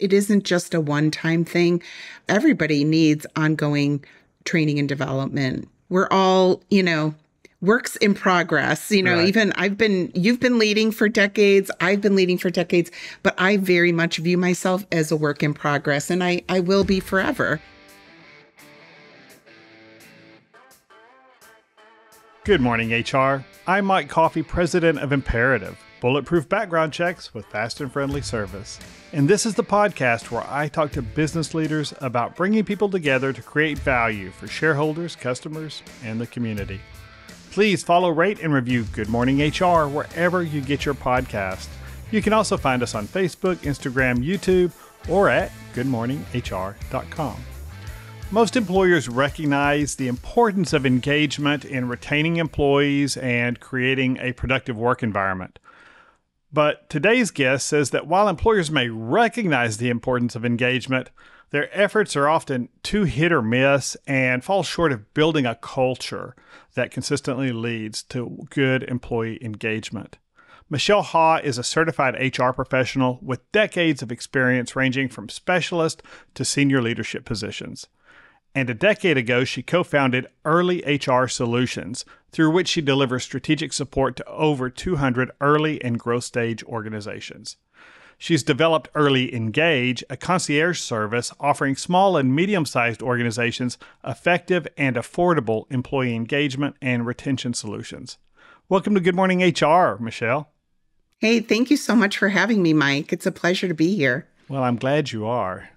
it isn't just a one-time thing. Everybody needs ongoing training and development. We're all, works in progress. Right. Even you've been leading for decades, I've been leading for decades, but I very much view myself as a work in progress, and I will be forever. Good morning, HR. I'm Mike Coffey, president of Imperative, bulletproof background checks with fast and friendly service. And this is the podcast where I talk to business leaders about bringing people together to create value for shareholders, customers, and the community. Please follow, rate, and review Good Morning HR wherever you get your podcast. You can also find us on Facebook, Instagram, YouTube, or at goodmorninghr.com. Most employers recognize the importance of engagement in retaining employees and creating a productive work environment. But today's guest says that while employers may recognize the importance of engagement, their efforts are often too hit or miss and fall short of building a culture that consistently leads to good employee engagement. Michele Haugh is a certified HR professional with decades of experience ranging from specialist to senior leadership positions. And a decade ago, she co-founded EarlyHR Solutions, through which she delivers strategic support to over 200 early and growth stage organizations. She's developed Early Engage, a concierge service offering small and medium-sized organizations effective and affordable employee engagement and retention solutions. Welcome to Good Morning HR, Michele. Hey, thank you so much for having me, Mike. It's a pleasure to be here. Well, I'm glad you are.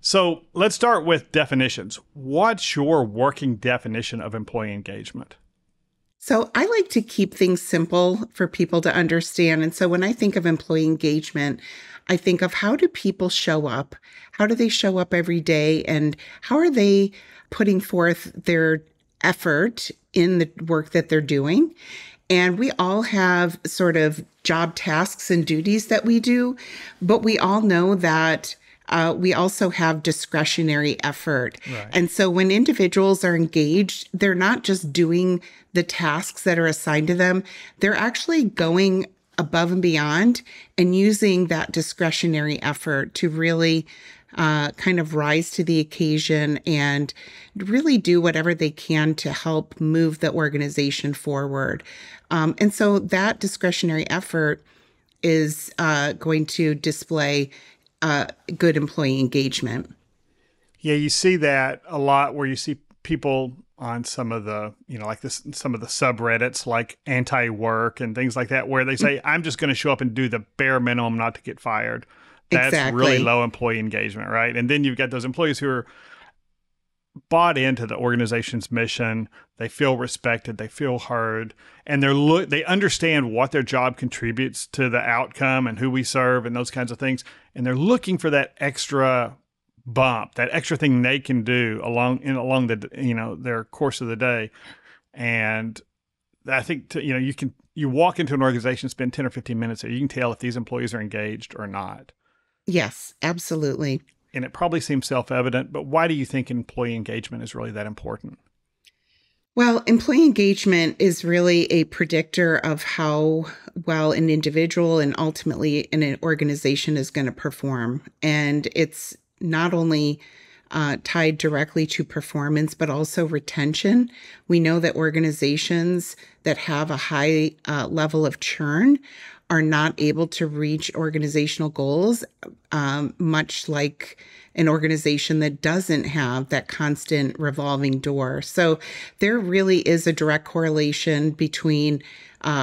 So let's start with definitions. What's your working definition of employee engagement? So I like to keep things simple for people to understand. And so when I think of employee engagement, I think of how do people show up? How do they show up every day? And how are they putting forth their effort in the work that they're doing? And we all have sort of job tasks and duties that we do, but we all know that we also have discretionary effort. Right. And so when individuals are engaged, they're not just doing the tasks that are assigned to them. They're actually going above and beyond and using that discretionary effort to really kind of rise to the occasion and really do whatever they can to help move the organization forward. And so that discretionary effort is going to display good employee engagement. Yeah, you see that a lot where you see people on some of the, some of the subreddits like anti-work and things like that, where they say, I'm just going to show up and do the bare minimum not to get fired. That's Exactly. really low employee engagement, right? And then you've got those employees who are bought into the organization's mission. They feel respected, they feel heard, and they understand what their job contributes to the outcome and who we serve and those kinds of things. And they're looking for that extra bump, that extra thing they can do along the their course of the day. And I think you walk into an organization, spend 10 or 15 minutes there, you can tell if these employees are engaged or not. Yes, absolutely. And it probably seems self-evident, but why do you think employee engagement is really that important? Well, employee engagement is really a predictor of how well an individual and ultimately an organization is going to perform. And it's not only tied directly to performance, but also retention. We know that organizations that have a high level of churn are not able to reach organizational goals, much like an organization that doesn't have that constant revolving door. So there really is a direct correlation between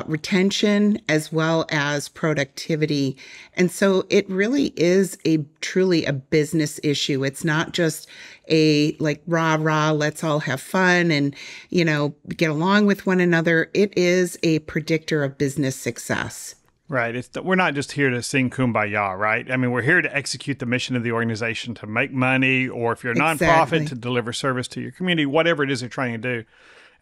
retention as well as productivity. And so it really is truly a business issue. It's not just a rah, let's all have fun and, get along with one another. It is a predictor of business success. Right. We're not just here to sing Kumbaya, right? I mean, we're here to execute the mission of the organization to make money, or if you're a nonprofit, to deliver service to your community, whatever it is you're trying to do.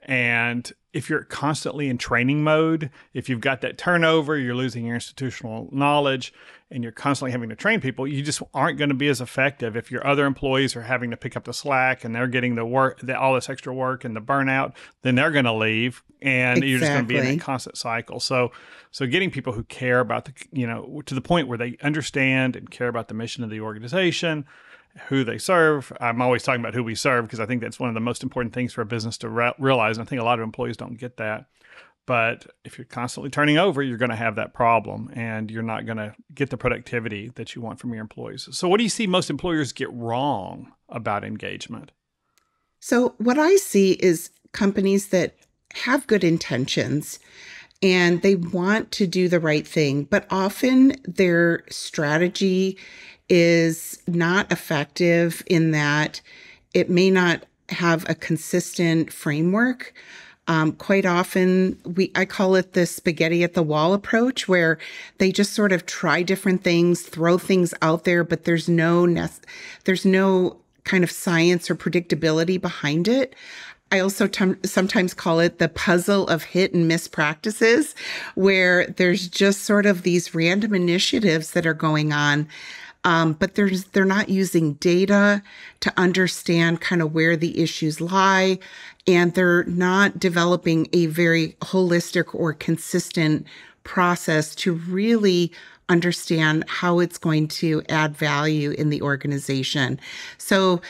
And if you're constantly in training mode, if you've got that turnover, you're losing your institutional knowledge, and you're constantly having to train people, you just aren't going to be as effective if your other employees are having to pick up the slack and they're getting the work, all this extra work and the burnout, then they're going to leave and you're just going to be in that constant cycle. So getting people who care about to the point where they understand and care about the mission of the organization, who they serve. I'm always talking about who we serve because I think that's one of the most important things for a business to realize. And I think a lot of employees don't get that. But if you're constantly turning over, you're going to have that problem and you're not going to get the productivity that you want from your employees. So what do you see most employers get wrong about engagement? So what I see is companies that have good intentions and they want to do the right thing, but often their strategy is not effective in that it may not have a consistent framework. Quite often, I call it the spaghetti at the wall approach, where they just sort of try different things, throw things out there, but there's no kind of science or predictability behind it. I also sometimes call it the puzzle of hit and miss practices, where there's just sort of these random initiatives that are going on. But they're not using data to understand kind of where the issues lie, and they're not developing a very holistic or consistent process to really understand how it's going to add value in the organization. So,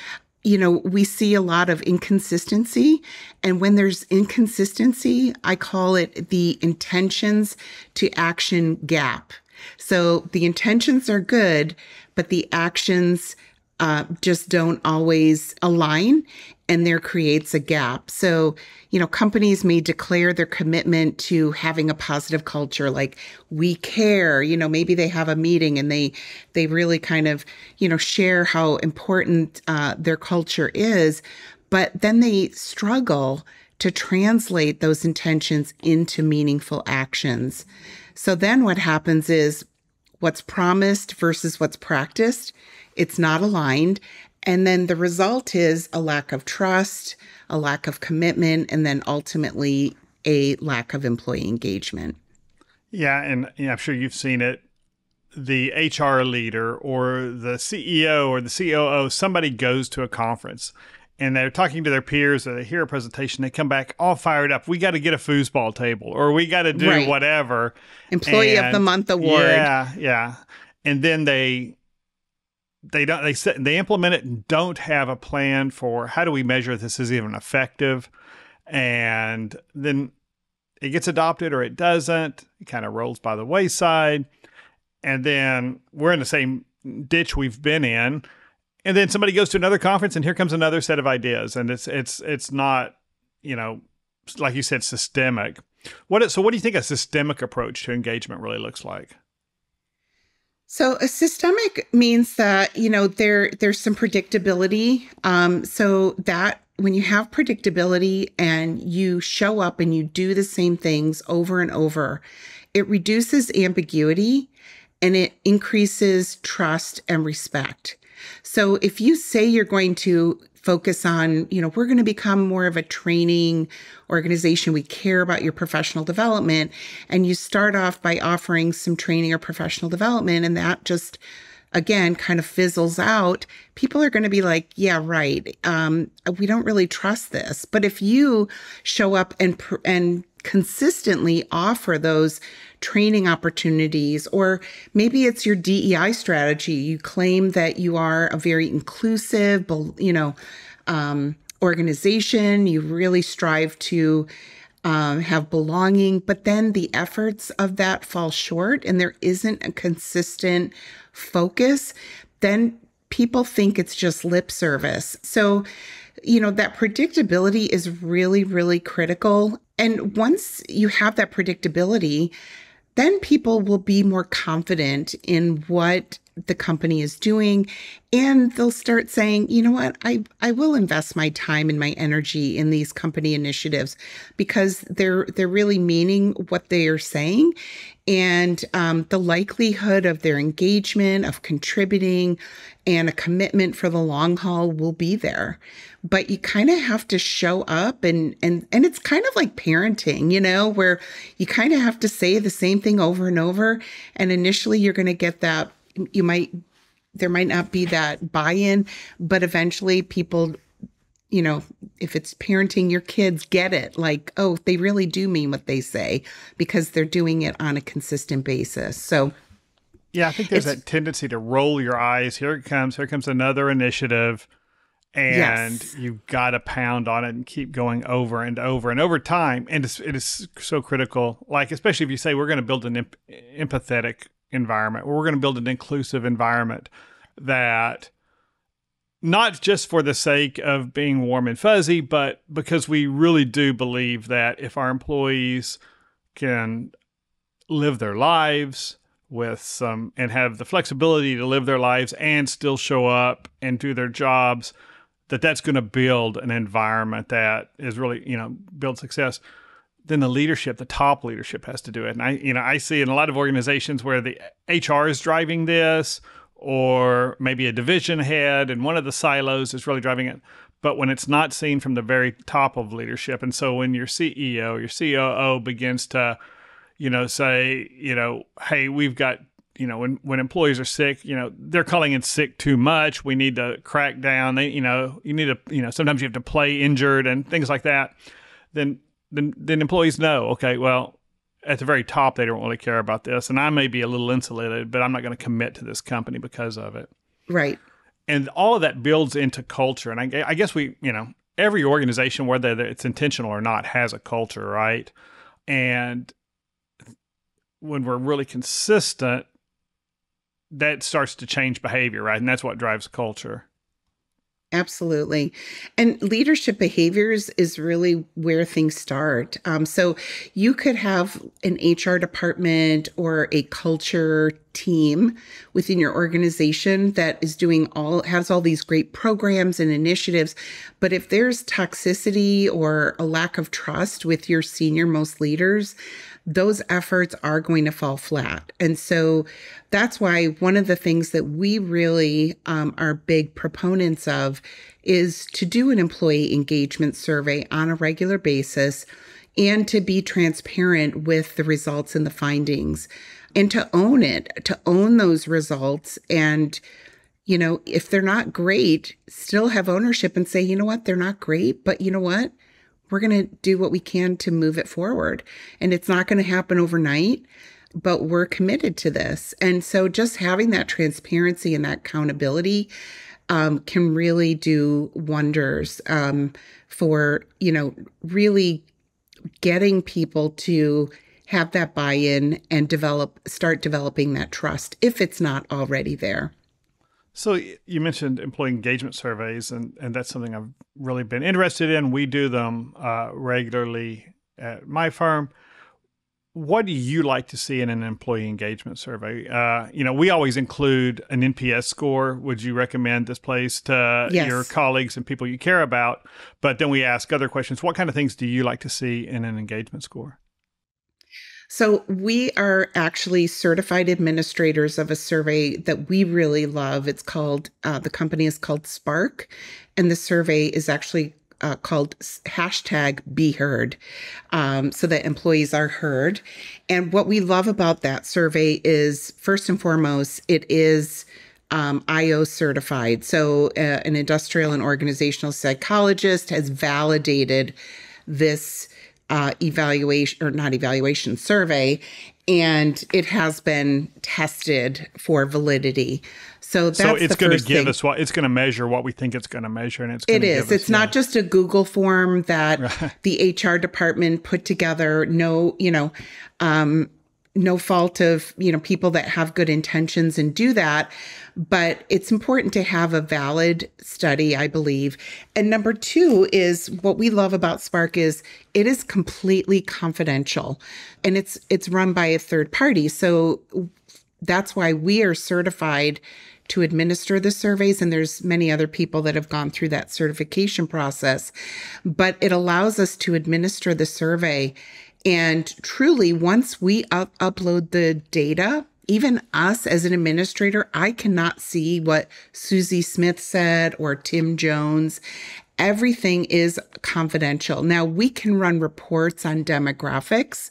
we see a lot of inconsistency, and when there's inconsistency, I call it the intentions to action gap. So the intentions are good, but the actions just don't always align, and there creates a gap. So, companies may declare their commitment to having a positive culture, like we care, maybe they have a meeting and they really kind of, share how important their culture is, but then they struggle to translate those intentions into meaningful actions. So then what happens is what's promised versus what's practiced, it's not aligned. And then the result is a lack of trust, a lack of commitment, and then ultimately a lack of employee engagement. Yeah, and I'm sure you've seen it. The HR leader or the CEO or the COO, somebody goes to a conference and they're talking to their peers, or they hear a presentation, they come back all fired up. We got to get a foosball table, or we got to do whatever. Employee of the Month award. Yeah. And then they implement it and don't have a plan for how do we measure if this is even effective. And then it gets adopted or it doesn't. It kind of rolls by the wayside. And then we're in the same ditch we've been in. And then somebody goes to another conference and here comes another set of ideas. And it's not, like you said, systemic. So what do you think a systemic approach to engagement really looks like? So a systemic means that, there's some predictability. So that when you have predictability and you show up and you do the same things over and over, it reduces ambiguity and it increases trust and respect. So if you say you're going to focus on, we're going to become more of a training organization, we care about your professional development, and you start off by offering some training or professional development, and that just, again, kind of fizzles out, people are going to be like, yeah, right. We don't really trust this. But if you show up and consistently offer those training opportunities, or maybe it's your DEI strategy. You claim that you are a very inclusive, organization. You really strive to have belonging, but then the efforts of that fall short and there isn't a consistent focus, then people think it's just lip service. So, that predictability is really, really critical. And once you have that predictability, then people will be more confident in what the company is doing, and they'll start saying, you know what, I will invest my time and my energy in these company initiatives because they're really meaning what they are saying. And the likelihood of their engagement, of contributing, and a commitment for the long haul will be there. But you kind of have to show up, and it's kind of like parenting, where you kind of have to say the same thing over and over. And initially you're going to get that, there might not be that buy-in, but eventually people, if it's parenting your kids, get it. Like, oh, they really do mean what they say because they're doing it on a consistent basis. So, yeah, I think there's that tendency to roll your eyes. Here it comes. Here comes another initiative. And yes. you've got to pound on it and keep going over and over and over time. And it is so critical. Like, especially if you say we're going to build an empathetic environment, or we're going to build an inclusive environment that not just for the sake of being warm and fuzzy, but because we really do believe that if our employees can live their lives with some and have the flexibility to live their lives and still show up and do their jobs, that's going to build an environment that is really, build success. Then the top leadership has to do it. And I see in a lot of organizations where the HR is driving this, or maybe a division head and one of the silos is really driving it. But when it's not seen from the very top of leadership, and so when your CEO, your COO begins to, say, hey, we've got, when employees are sick, they're calling in sick too much. We need to crack down. You need to, sometimes you have to play injured and things like that. Then employees know, okay, well, at the very top, they don't really care about this. And I may be a little insulated, but I'm not going to commit to this company because of it. Right. And all of that builds into culture. And I guess every organization, whether it's intentional or not, has a culture, right? And when we're really consistent, that starts to change behavior, right? And that's what drives culture. Absolutely. And leadership behaviors is really where things start. So you could have an HR department or a culture team within your organization that is has all these great programs and initiatives. But if there's toxicity or a lack of trust with your senior most leaders, those efforts are going to fall flat. And so that's why one of the things that we really are big proponents of is to do an employee engagement survey on a regular basis and to be transparent with the results and the findings and to own those results. And, if they're not great, still have ownership and say, you know what, they're not great, but you know what? We're going to do what we can to move it forward. And it's not going to happen overnight, but we're committed to this. And so just having that transparency and that accountability can really do wonders for, really getting people to have that buy-in and start developing that trust if it's not already there. So you mentioned employee engagement surveys, and that's something I've really been interested in. We do them regularly at my firm. What do you like to see in an employee engagement survey? We always include an NPS score. Would you recommend this place to your colleagues and people you care about? But then we ask other questions. What kind of things do you like to see in an engagement score? So we are actually certified administrators of a survey that we really love. It's called, the company is called Spark, and the survey is actually called #BeHeard, so that employees are heard. And what we love about that survey is, first and foremost, it is IO certified. So an industrial and organizational psychologist has validated this survey, and it has been tested for validity. So it's going to give us it's going to measure what we think it's going to measure, and it's not just a Google form that the HR department put together. No fault of people that have good intentions and do that, but it's important to have a valid study, I believe. And number two is, what we love about Spark is it is completely confidential, and it's run by a third party. So that's why we are certified to administer the surveys. And there's many other people that have gone through that certification process, but it allows us to administer the survey. And truly, once we upload the data, even us as an administrator, I cannot see what Susie Smith said or Tim Jones. Everything is confidential. Now, we can run reports on demographics,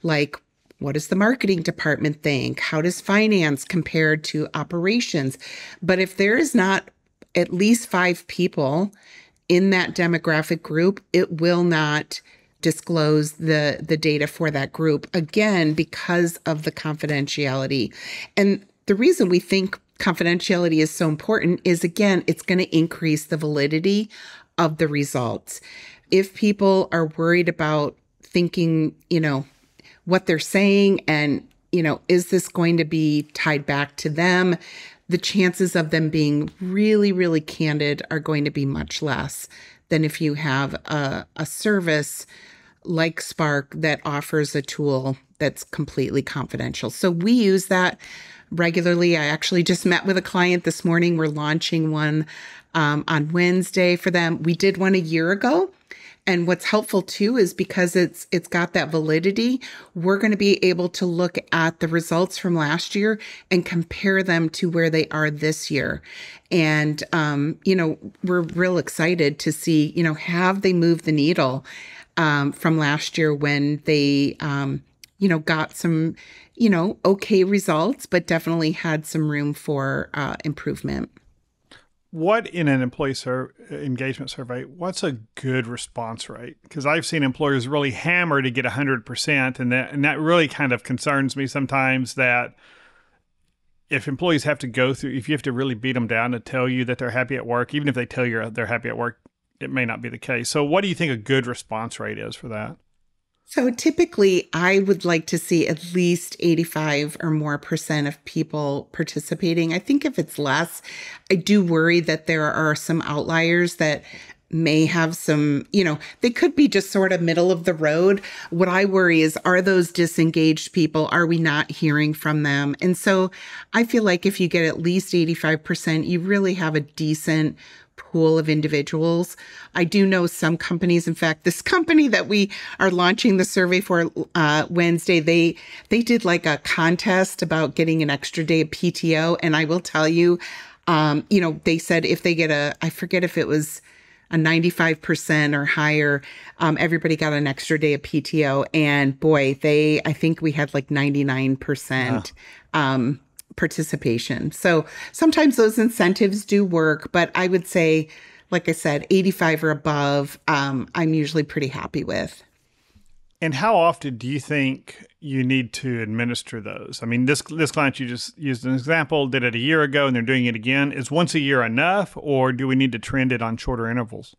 like what does the marketing department think? How does finance compare to operations? But if there is not at least 5 people in that demographic group, it will not disclose the data for that group, again, because of the confidentiality. And the reason we think confidentiality is so important is, again, it's going to increase the validity of the results. If people are worried about thinking, what they're saying and, is this going to be tied back to them, the chances of them being really, really candid are going to be much less than if you have a service like Spark that offers a tool that's completely confidential. So we use that regularly. I actually just met with a client this morning. We're launching one on Wednesday for them. We did one a year ago. And what's helpful too is because it's got that validity, we're going to be able to look at the results from last year and compare them to where they are this year. And, we're real excited to see, have they moved the needle from last year when they, got some, okay results, but definitely had some room for improvement. What in an employee engagement survey, what's a good response rate? Because I've seen employers really hammer to get 100%, and that really kind of concerns me sometimes, that if employees have to go through, if you have to really beat them down to tell you that they're happy at work, even if they tell you they're happy at work, it may not be the case. So what do you think a good response rate is for that? So typically, I would like to see at least 85 or more % of people participating. I think if it's less, I do worry that there are some outliers that may have some, they could be just sort of middle of the road. What I worry is, are those disengaged people? Are we not hearing from them? And so I feel like if you get at least 85%, you really have a decent pool of individuals. I do know some companies, in fact, this company that we are launching the survey for Wednesday, they did like a contest about getting an extra day of PTO. And I will tell you, they said if they get I forget if it was a 95% or higher, everybody got an extra day of PTO. And boy, I think we had like 99%. Participation. So sometimes those incentives do work, but I would say, like I said, 85 or above, I'm usually pretty happy with. And how often do you think you need to administer those? I mean, this client you just used an example, did it a year ago and they're doing it again. Is once a year enough, or do we need to trend it on shorter intervals?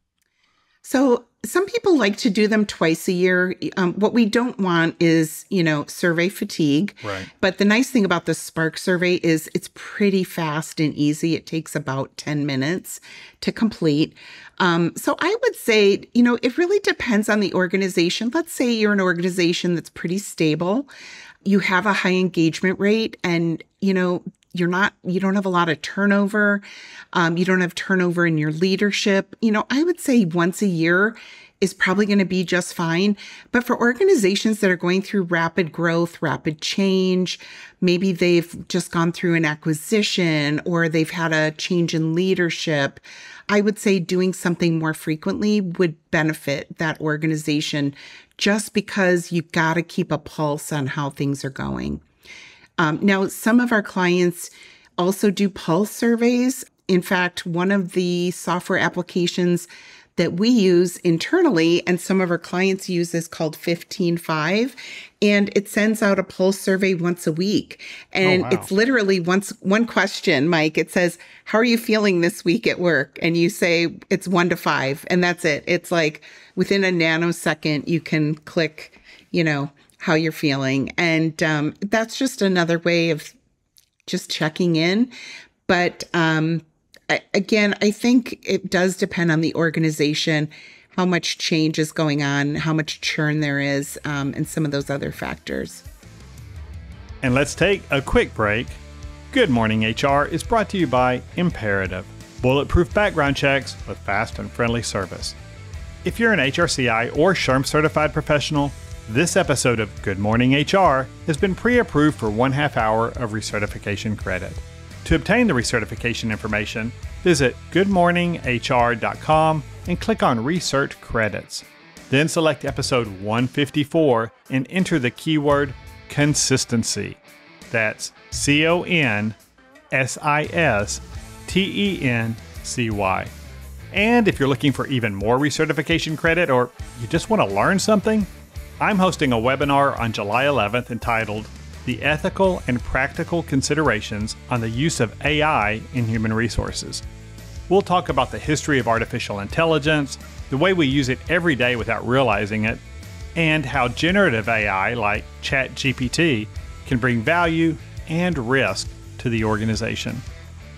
So some people like to do them twice a year. What we don't want is, survey fatigue. Right. But the nice thing about the Spark survey is it's pretty fast and easy. It takes about 10 minutes to complete. So I would say, it really depends on the organization. Let's say you're an organization that's pretty stable. You have a high engagement rate and, you don't have a lot of turnover. You don't have turnover in your leadership. I would say once a year is probably going to be just fine. But for organizations that are going through rapid growth, rapid change, maybe they've just gone through an acquisition or they've had a change in leadership, I would say doing something more frequently would benefit that organization, just because you've got to keep a pulse on how things are going. Now, some of our clients also do pulse surveys. In fact, one of the software applications that we use internally and some of our clients use is called 15.5, and it sends out a pulse survey once a week. And It's literally one question, Mike. It says, how are you feeling this week at work? And you say it's 1 to 5, and that's it. It's like within a nanosecond, you can click, how you're feeling. And that's just another way of just checking in. But again, I think it does depend on the organization, how much change is going on, how much churn there is, and some of those other factors. And let's take a quick break. Good Morning HR is brought to you by Imperative, bulletproof background checks with fast and friendly service. If you're an HRCI or SHRM certified professional, this episode of Good Morning HR has been pre-approved for 1/2 hour of recertification credit. To obtain the recertification information, visit goodmorninghr.com and click on Research Credits. Then select episode 154 and enter the keyword consistency. That's CONSISTENCY. And if you're looking for even more recertification credit or you just want to learn something, I'm hosting a webinar on July 11th entitled The Ethical and Practical Considerations on the Use of AI in Human Resources. We'll talk about the history of artificial intelligence, the way we use it every day without realizing it, and how generative AI like ChatGPT can bring value and risk to the organization.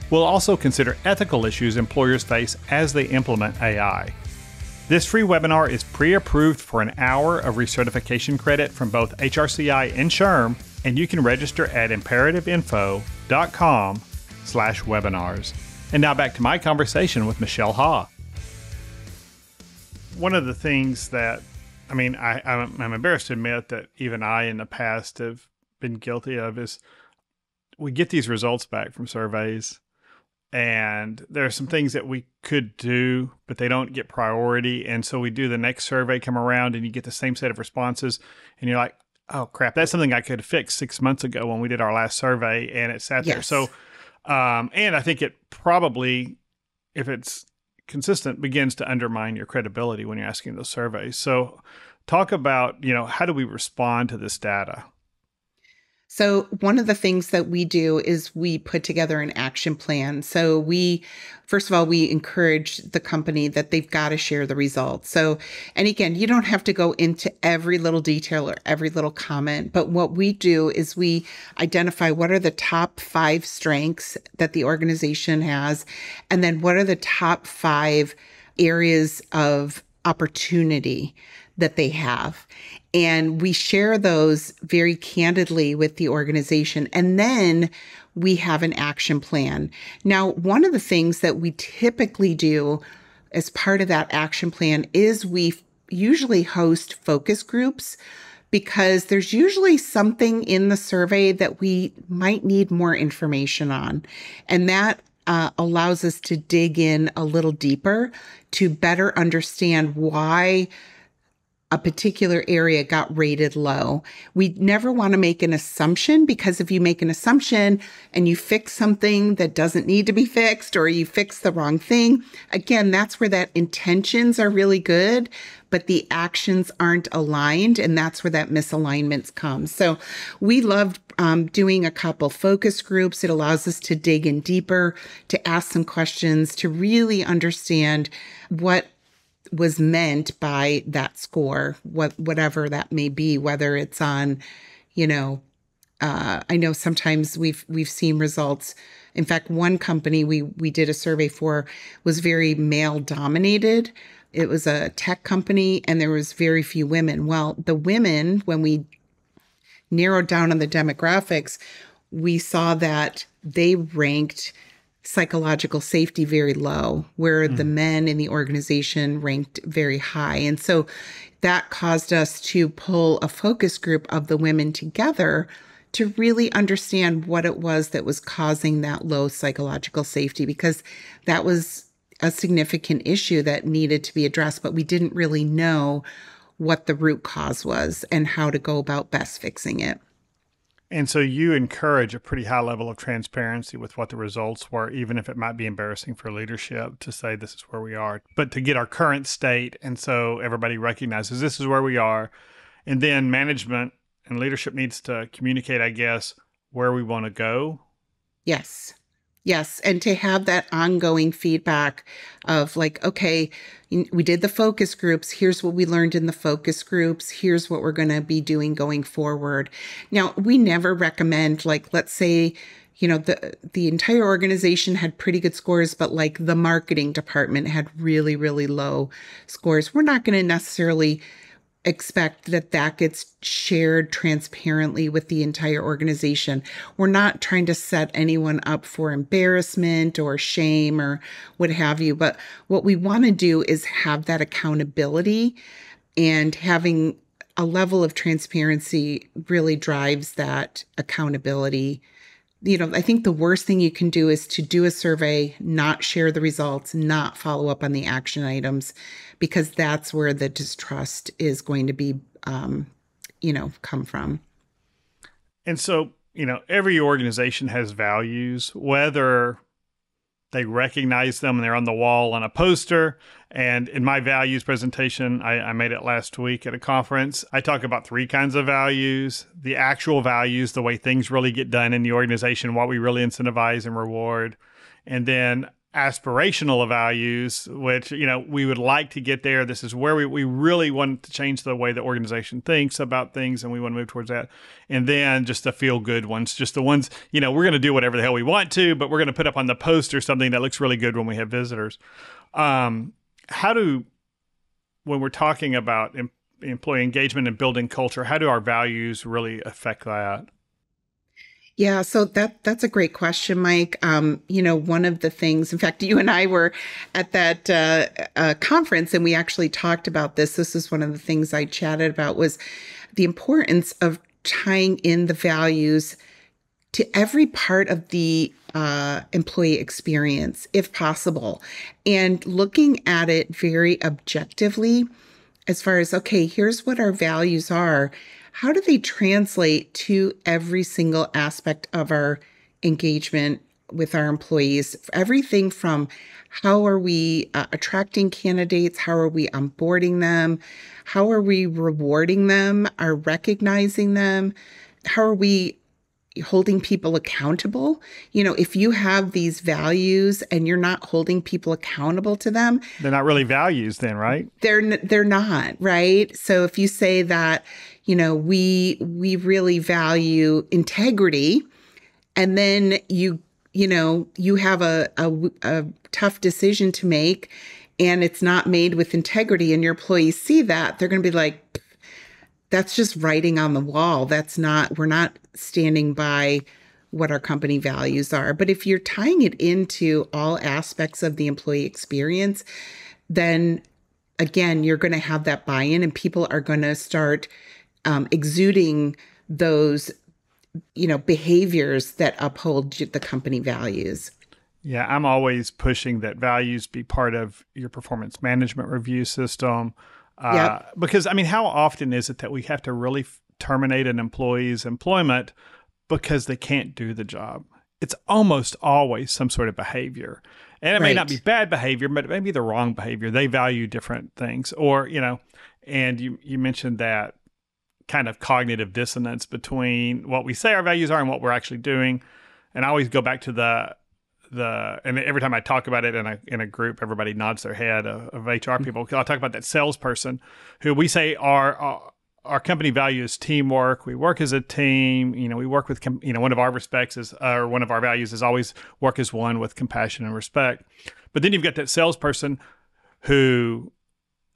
We'll also consider ethical issues employers face as they implement AI. This free webinar is pre-approved for an hour of recertification credit from both HRCI and SHRM, and you can register at imperativeinfo.com/webinars. And now back to my conversation with Michele Haugh. One of the things that, I'm embarrassed to admit that even I in the past have been guilty of is we get these results back from surveys. And there are some things that we could do, but they don't get priority. And so we do the next survey come around and you get the same set of responses. And you're like, oh, crap, that's something I could have fixed 6 months ago when we did our last survey and it sat there. So, and I think it probably, if it's consistent, begins to undermine your credibility when you're asking those surveys. So talk about, how do we respond to this data? So one of the things that we do is we put together an action plan. So first of all, we encourage the company that they've got to share the results. So, and again, you don't have to go into every little detail or every little comment, but what we do is we identify what are the top 5 strengths that the organization has, and then what are the top 5 areas of opportunity that they have. And we share those very candidly with the organization. And then we have an action plan. Now, one of the things that we typically do as part of that action plan is we usually host focus groups, because there's usually something in the survey that we might need more information on. And that allows us to dig in a little deeper to better understand why a particular area got rated low. We never want to make an assumption, because if you make an assumption and you fix something that doesn't need to be fixed, or you fix the wrong thing, again, that's where that intentions are really good, but the actions aren't aligned, and that's where that misalignment comes. So we love doing a couple focus groups. It allows us to dig in deeper, to ask some questions, to really understand what was meant by that score, whatever that may be, whether it's on, I know sometimes we've seen results. In fact, one company we did a survey for was very male dominated. It was a tech company and there was very few women. Well, the women, when we narrowed down on the demographics, we saw that they ranked psychological safety very low, where the men in the organization ranked very high. And so that caused us to pull a focus group of the women together to really understand what it was that was causing that low psychological safety, because that was a significant issue that needed to be addressed, but we didn't really know what the root cause was and how to go about best fixing it. And so you encourage a pretty high level of transparency with what the results were, even if it might be embarrassing for leadership to say this is where we are, but to get our current state. And so everybody recognizes this is where we are. And then management and leadership needs to communicate, I guess, where we want to go. Yes. Yes. And to have that ongoing feedback of like, okay, we did the focus groups. Here's what we learned in the focus groups. Here's what we're going to be doing going forward. Now, we never recommend, like, let's say, the entire organization had pretty good scores, but like the marketing department had really, really low scores. We're not going to necessarily expect that that gets shared transparently with the entire organization. We're not trying to set anyone up for embarrassment or shame or what have you, but what we want to do is have that accountability, and having a level of transparency really drives that accountability. I think the worst thing you can do is to do a survey, not share the results, not follow up on the action items, because that's where the distrust is going to be, come from. And so, every organization has values, whether they recognize them and they're on the wall on a poster. And in my values presentation, I made it last week at a conference. I talk about 3 kinds of values: the actual values, the way things really get done in the organization, what we really incentivize and reward. And then aspirational values, which, we would like to get there. This is where we really want to change the way the organization thinks about things, and we want to move towards that. And then just the feel-good ones, just the ones, we're going to do whatever the hell we want to, but we're going to put up on the poster something that looks really good when we have visitors. When we're talking about employee engagement and building culture, how do our values really affect that? Yeah, so that's a great question, Mike. One of the things, in fact, you and I were at that conference, and we actually talked about this. This is one of the things I chatted about, was the importance of tying in the values to every part of the employee experience, if possible, and looking at it very objectively as far as, okay, here's what our values are. How do they translate to every single aspect of our engagement with our employees? Everything from how are we attracting candidates? How are we onboarding them? How are we rewarding them, or recognizing them? How are we holding people accountable? If you have these values and you're not holding people accountable to them, they're not really values then, right? They're not, right? So if you say that, we really value integrity, and then you have a tough decision to make, and it's not made with integrity, and your employees see that, they're going to be like, that's just writing on the wall. We're not standing by what our company values are. But if you're tying it into all aspects of the employee experience, then again, you're going to have that buy-in, and people are going to start exuding those, behaviors that uphold the company values. Yeah, I'm always pushing that values be part of your performance management review system. Yep. Because, how often is it that we have to really terminate an employee's employment because they can't do the job? It's almost always some sort of behavior. And it may not be bad behavior, but it may be the wrong behavior. They value different things. Or, and you mentioned that kind of cognitive dissonance between what we say our values are and what we're actually doing. And I always go back to and every time I talk about it in a group, everybody nods their head of HR people. I'll talk about that salesperson who we say our company value is teamwork. We work as a team. We work with, one of our one of our values is always work as one with compassion and respect. But then you've got that salesperson who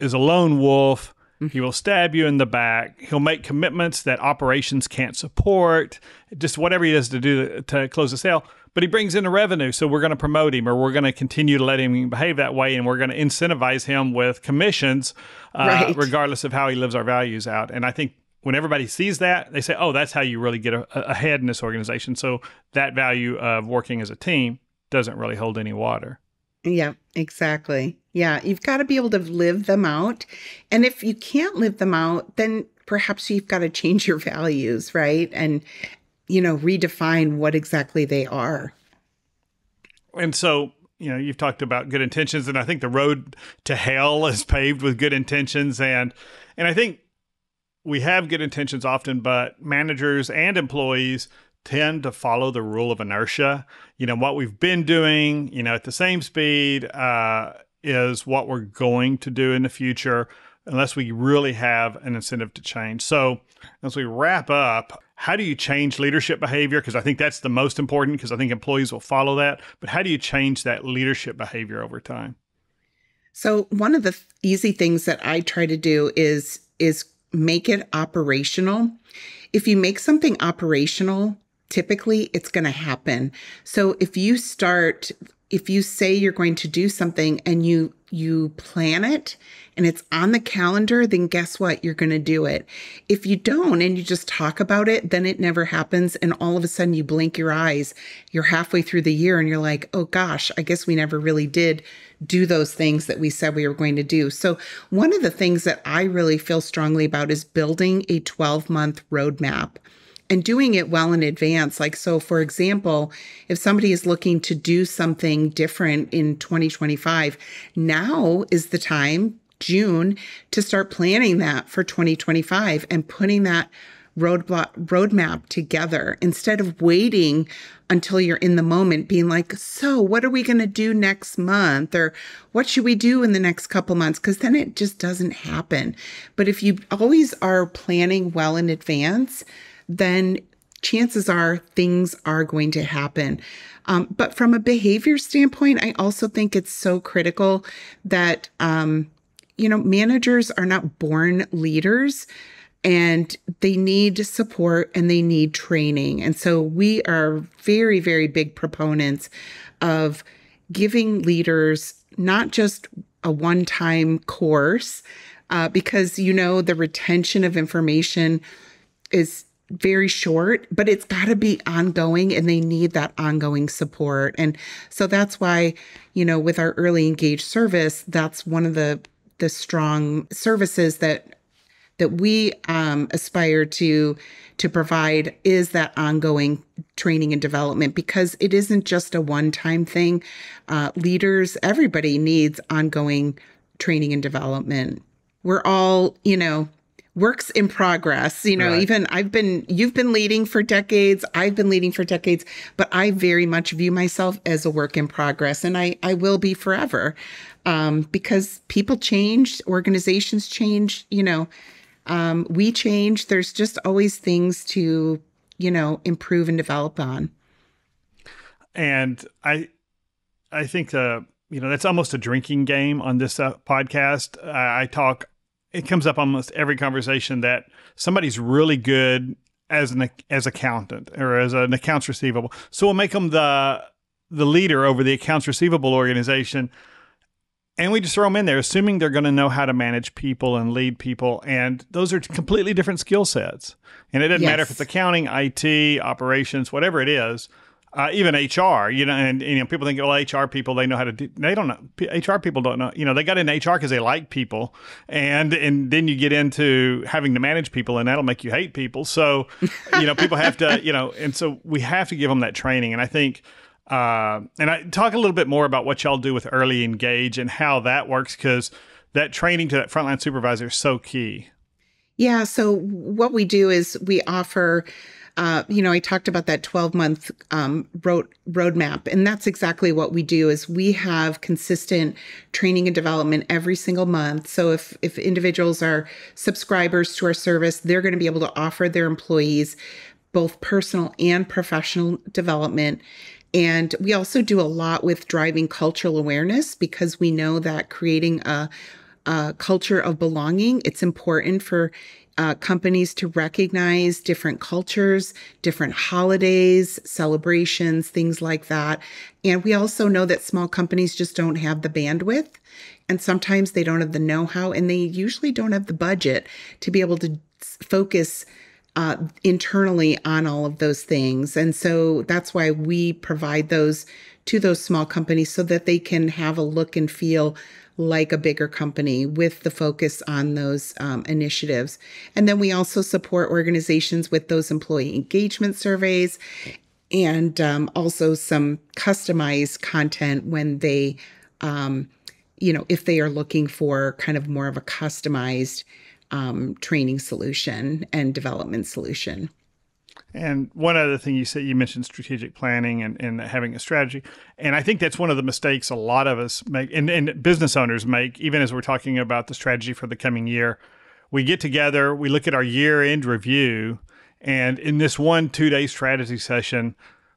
is a lone wolf. He will stab you in the back. He'll make commitments that operations can't support, just whatever he does to do to close the sale. But he brings in the revenue, so we're going to promote him, or we're going to continue to let him behave that way, and we're going to incentivize him with commissions, regardless of how he lives our values out. And I think when everybody sees that, they say, oh, that's how you really get ahead in this organization. So that value of working as a team doesn't really hold any water. Yeah, exactly. Yeah, you've got to be able to live them out. And if you can't live them out, then perhaps you've got to change your values, right? And, redefine what exactly they are. And so, you've talked about good intentions, and I think the road to hell is paved with good intentions. And I think we have good intentions often, but managers and employees tend to follow the rule of inertia. What we've been doing, at the same speed is what we're going to do in the future, unless we really have an incentive to change. So as we wrap up, how do you change leadership behavior? Because I think that's the most important, because I think employees will follow that. But how do you change that leadership behavior over time? So one of the easy things that I try to do is make it operational. If you make something operational, typically it's going to happen. So if you say you're going to do something and you plan it and it's on the calendar, then guess what? You're going to do it. If you don't and you just talk about it, then it never happens. And all of a sudden you blink your eyes, you're halfway through the year and you're like, oh gosh, I guess we never really did do those things that we said we were going to do. So one of the things that I really feel strongly about is building a 12-month roadmap and doing it well in advance. Like, so for example, if somebody is looking to do something different in 2025, now is the time, June, to start planning that for 2025 and putting that roadmap together instead of waiting until you're in the moment being like, so what are we going to do next month? Or what should we do in the next couple months? Because then it just doesn't happen. But if you always are planning well in advance, then chances are things are going to happen. But from a behavior standpoint, I also think it's so critical that, managers are not born leaders and they need support and they need training. And so we are very, very big proponents of giving leaders not just a one-time course, because, the retention of information is very short, but it's got to be ongoing and they need that ongoing support. And so that's why, with our early engaged service, that's one of the strong services that we aspire to provide is that ongoing training and development, because it isn't just a one-time thing. Leaders, everybody needs ongoing training and development. We're all, works in progress. Right. Even you've been leading for decades, I've been leading for decades, but I very much view myself as a work in progress, and I will be forever, because people change, organizations change, we change. There's just always things to, improve and develop on. And I think, that's almost a drinking game on this podcast. It comes up almost every conversation that somebody's really good as accountant or as an accounts receivable. So we'll make them the leader over the accounts receivable organization. And we just throw them in there, assuming they're going to know how to manage people and lead people. And those are completely different skill sets. And it doesn't matter if it's accounting, IT, operations, whatever it is, even HR, and people think, well, HR people, they know how to do, they don't know. HR people don't know, they got into HR because they like people. And then you get into having to manage people and that'll make you hate people. So, people have to, and so we have to give them that training. And I think, and I talk a little bit more about what y'all do with Early Engage and how that works, because that training to that frontline supervisor is so key. Yeah. So what we do is we offer, I talked about that 12-month roadmap, and that's exactly what we do. Is we have consistent training and development every single month. So if individuals are subscribers to our service, they're going to be able to offer their employees both personal and professional development. And we also do a lot with driving cultural awareness, because we know that creating a culture of belonging, it's important for companies to recognize different cultures, different holidays, celebrations, things like that. And we also know that small companies just don't have the bandwidth, and sometimes they don't have the know-how, and they usually don't have the budget to be able to focus internally on all of those things. And so that's why we provide those to those small companies so that they can have a look and feel like a bigger company with the focus on those initiatives. And then we also support organizations with those employee engagement surveys and also some customized content when they, if they are looking for kind of more of a customized training solution and development solution. And one other thing you mentioned strategic planning and having a strategy. And I think that's one of the mistakes a lot of us make and business owners make, even as we're talking about the strategy for the coming year. We get together, we look at our year-end review, and in this 1-2-day strategy session,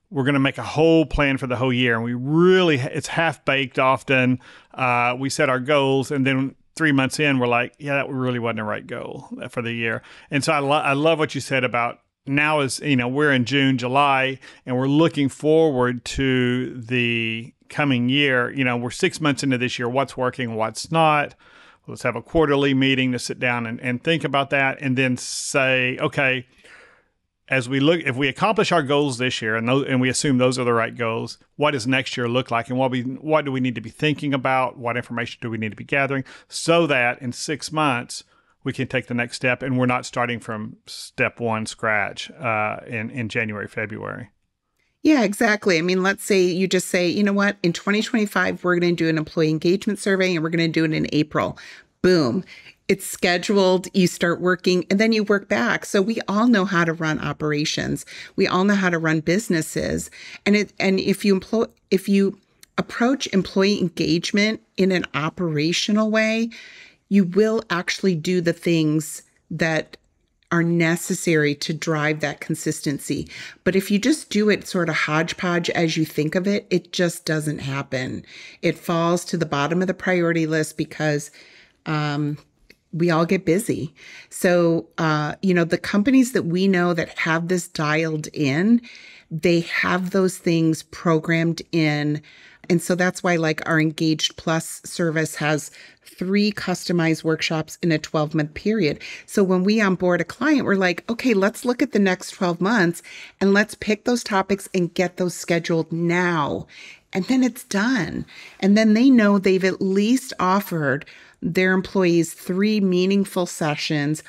we're going to make a whole plan for the whole year. And it's half-baked often. We set our goals, and then 3 months in, we're like, yeah, that really wasn't the right goal for the year. And so I love what you said about now is, we're in June, July, and we're looking forward to the coming year. We're 6 months into this year. What's working, what's not? Let's have a quarterly meeting to sit down and think about that, and then say, okay, as we look, if we accomplish our goals this year and we assume those are the right goals, what does next year look like? And what do we need to be thinking about? What information do we need to be gathering so that in 6 months we can take the next step and we're not starting from step one scratch in January, February? Yeah, exactly. I mean, let's say you just say, you know what, in 2025, we're going to do an employee engagement survey and we're going to do it in April. Boom. It's scheduled, you start working, and then you work back. So we all know how to run operations. We all know how to run businesses. And if you approach employee engagement in an operational way, you will actually do the things that are necessary to drive that consistency. But if you just do it sort of hodgepodge as you think of it, it just doesn't happen. It falls to the bottom of the priority list because we all get busy. So, the companies that we know that have this dialed in, they have those things programmed in. And so that's why our Engaged Plus service has 3 customized workshops in a 12-month period. So when we onboard a client, we're like, okay, let's look at the next 12 months and let's pick those topics and get those scheduled now. And then it's done. And then they know they've at least offered their employees 3 meaningful sessions.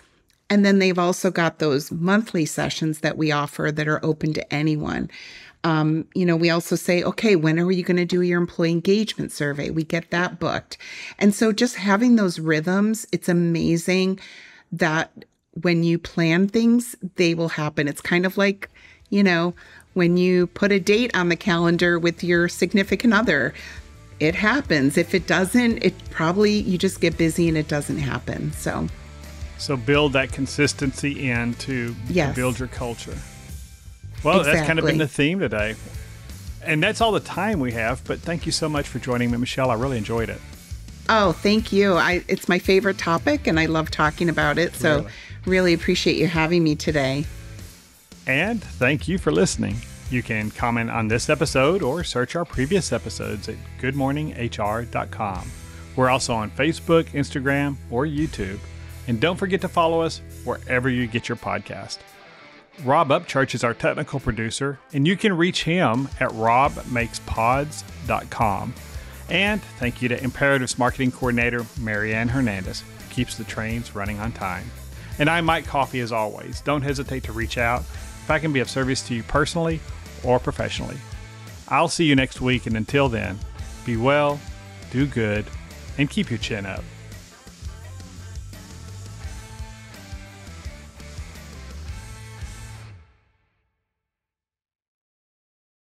And then they've also got those monthly sessions that we offer that are open to anyone. We also say, okay, when are you going to do your employee engagement survey? We get that booked. And so just having those rhythms, it's amazing that when you plan things, they will happen. It's kind of like, when you put a date on the calendar with your significant other, it happens. If it doesn't, you just get busy and it doesn't happen. So build that consistency in to build your culture. Well, Exactly. That's kind of been the theme today. And that's all the time we have, but thank you so much for joining me, Michele. I really enjoyed it. Oh, thank you. It's my favorite topic and I love talking about it. So really appreciate you having me today. And thank you for listening. You can comment on this episode or search our previous episodes at goodmorninghr.com. We're also on Facebook, Instagram, or YouTube. And don't forget to follow us wherever you get your podcast. Rob Upchurch is our technical producer, and you can reach him at robmakespods.com. And thank you to Imperative's marketing coordinator, Marianne Hernandez, who keeps the trains running on time. And I'm Mike Coffey, as always. Don't hesitate to reach out if I can be of service to you personally or professionally. I'll see you next week, and until then, be well, do good, and keep your chin up.